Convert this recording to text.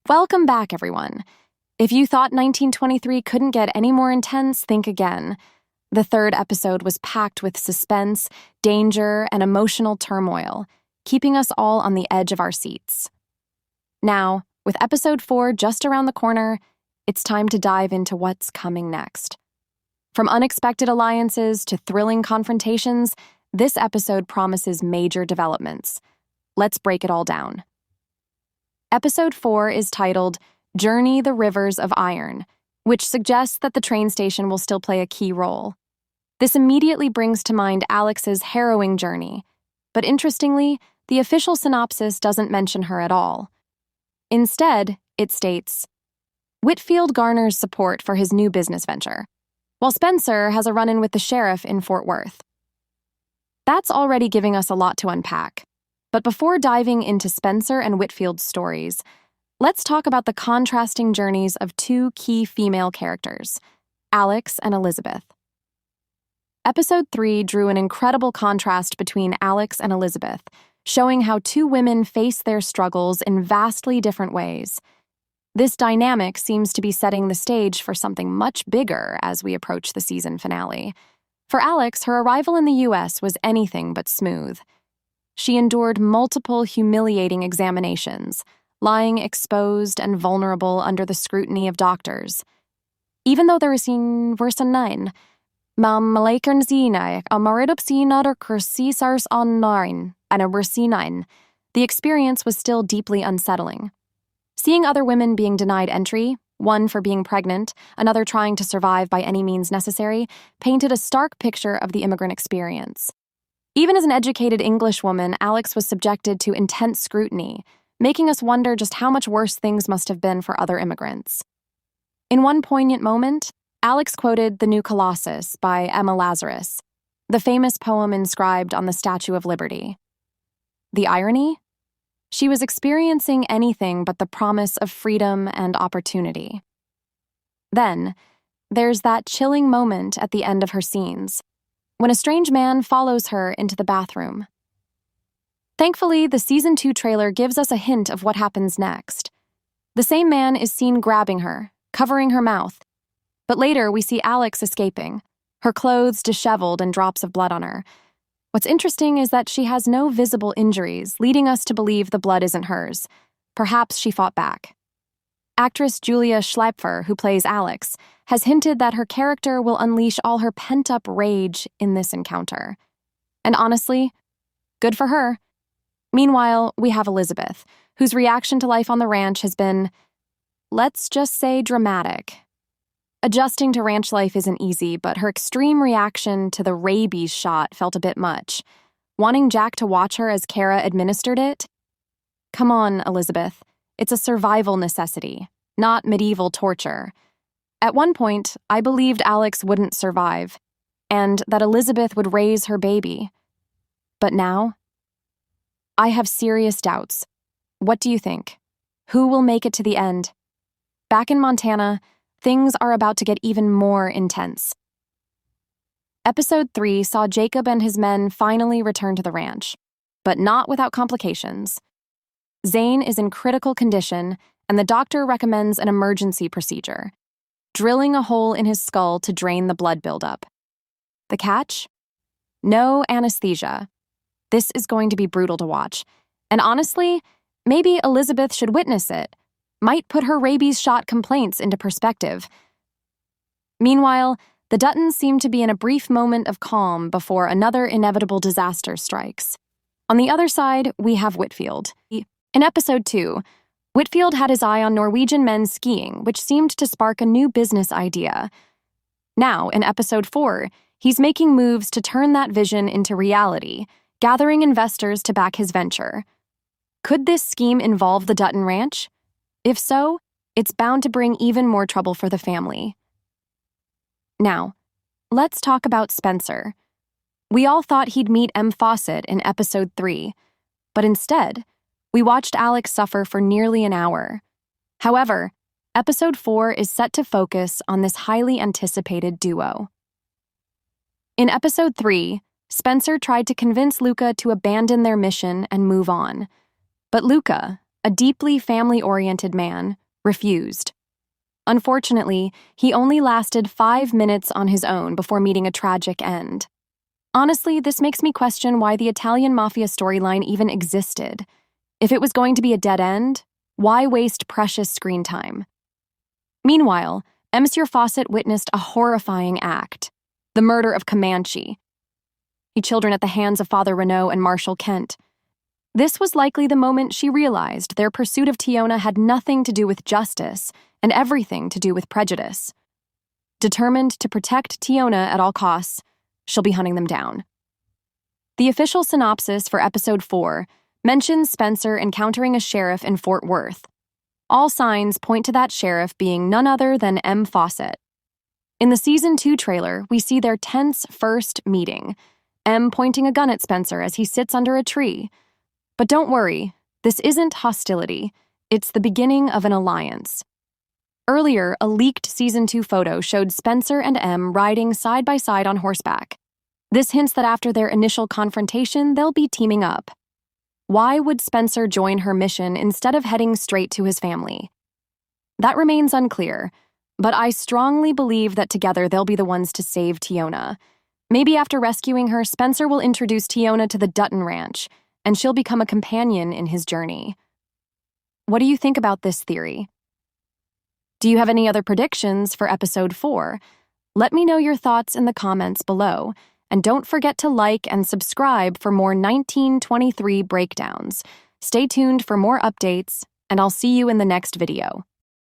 Welcome back, everyone. If you thought 1923 couldn't get any more intense, think again. The third episode was packed with suspense, danger, and emotional turmoil, keeping us all on the edge of our seats. Now, with episode 4 just around the corner, it's time to dive into what's coming next. From unexpected alliances to thrilling confrontations, this episode promises major developments. Let's break it all down. Episode 4 is titled Journey the Rivers of Iron, which suggests that the train station will still play a key role. This immediately brings to mind Alex's harrowing journey, but interestingly, the official synopsis doesn't mention her at all. Instead, it states, Whitfield garners support for his new business venture, while Spencer has a run-in with the sheriff in Fort Worth. That's already giving us a lot to unpack. But before diving into Spencer and Whitfield's stories, let's talk about the contrasting journeys of two key female characters, Alex and Elizabeth. Episode 3 drew an incredible contrast between Alex and Elizabeth, showing how two women face their struggles in vastly different ways. This dynamic seems to be setting the stage for something much bigger as we approach the season finale. For Alex, her arrival in the U.S. was anything but smooth. She endured multiple humiliating examinations, lying exposed and vulnerable under the scrutiny of doctors. Even though there is verse 9, Malakern zinai, amaridopsinar kursisars online, and a versinine, the experience was still deeply unsettling. Seeing other women being denied entry, one for being pregnant, another trying to survive by any means necessary, painted a stark picture of the immigrant experience. Even as an educated English woman, Alex was subjected to intense scrutiny, making us wonder just how much worse things must have been for other immigrants. In one poignant moment, Alex quoted The New Colossus by Emma Lazarus, the famous poem inscribed on the Statue of Liberty. The irony? She was experiencing anything but the promise of freedom and opportunity. Then, there's that chilling moment at the end of her scenes, when a strange man follows her into the bathroom. Thankfully, the Season 2 trailer gives us a hint of what happens next. The same man is seen grabbing her, covering her mouth. But later, we see Alex escaping, her clothes disheveled and drops of blood on her. What's interesting is that she has no visible injuries, leading us to believe the blood isn't hers. Perhaps she fought back. Actress Julia Schleipfer, who plays Alex, has hinted that her character will unleash all her pent-up rage in this encounter. And honestly, good for her. Meanwhile, we have Elizabeth, whose reaction to life on the ranch has been, let's just say, dramatic. Adjusting to ranch life isn't easy, but her extreme reaction to the rabies shot felt a bit much. Wanting Jack to watch her as Kara administered it? Come on, Elizabeth. It's a survival necessity, not medieval torture. At one point, I believed Alex wouldn't survive, and that Elizabeth would raise her baby. But now, I have serious doubts. What do you think? Who will make it to the end? Back in Montana, things are about to get even more intense. Episode 3 saw Jacob and his men finally return to the ranch, but not without complications. Zane is in critical condition, and the doctor recommends an emergency procedure, drilling a hole in his skull to drain the blood buildup. The catch? No anesthesia. This is going to be brutal to watch, and honestly, maybe Elizabeth should witness it. Might put her rabies shot complaints into perspective. Meanwhile, the Duttons seem to be in a brief moment of calm before another inevitable disaster strikes. On the other side, we have Whitfield. In episode 2, Whitfield had his eye on Norwegian men skiing, which seemed to spark a new business idea. Now, in episode 4, he's making moves to turn that vision into reality, gathering investors to back his venture. Could this scheme involve the Dutton Ranch? If so, it's bound to bring even more trouble for the family. Now, let's talk about Spencer. We all thought he'd meet Fawcett in episode 3, but instead, we watched Alex suffer for nearly an hour. However, episode 4 is set to focus on this highly anticipated duo. In episode 3, Spencer tried to convince Luca to abandon their mission and move on. But Luca, a deeply family-oriented man, refused. Unfortunately, he only lasted 5 minutes on his own before meeting a tragic end. Honestly, this makes me question why the Italian mafia storyline even existed. If it was going to be a dead end, why waste precious screen time? Meanwhile, Monsieur Fawcett witnessed a horrifying act: the murder of Comanche, children at the hands of Father Renaud and Marshall Kent. This was likely the moment she realized their pursuit of Tiona had nothing to do with justice and everything to do with prejudice. Determined to protect Tiona at all costs, she'll be hunting them down. The official synopsis for Episode 4 mentions Spencer encountering a sheriff in Fort Worth. All signs point to that sheriff being none other than M. Fawcett. In the Season 2 trailer, we see their tense first meeting, M pointing a gun at Spencer as he sits under a tree. But don't worry, this isn't hostility. It's the beginning of an alliance. Earlier, a leaked Season 2 photo showed Spencer and M riding side by side on horseback. This hints that after their initial confrontation, they'll be teaming up. Why would Spencer join her mission instead of heading straight to his family? That remains unclear, but I strongly believe that together they'll be the ones to save Tiona. Maybe after rescuing her, Spencer will introduce Tiona to the Dutton Ranch, and she'll become a companion in his journey. What do you think about this theory? Do you have any other predictions for Episode 4? Let me know your thoughts in the comments below, and don't forget to like and subscribe for more 1923 breakdowns. Stay tuned for more updates, and I'll see you in the next video.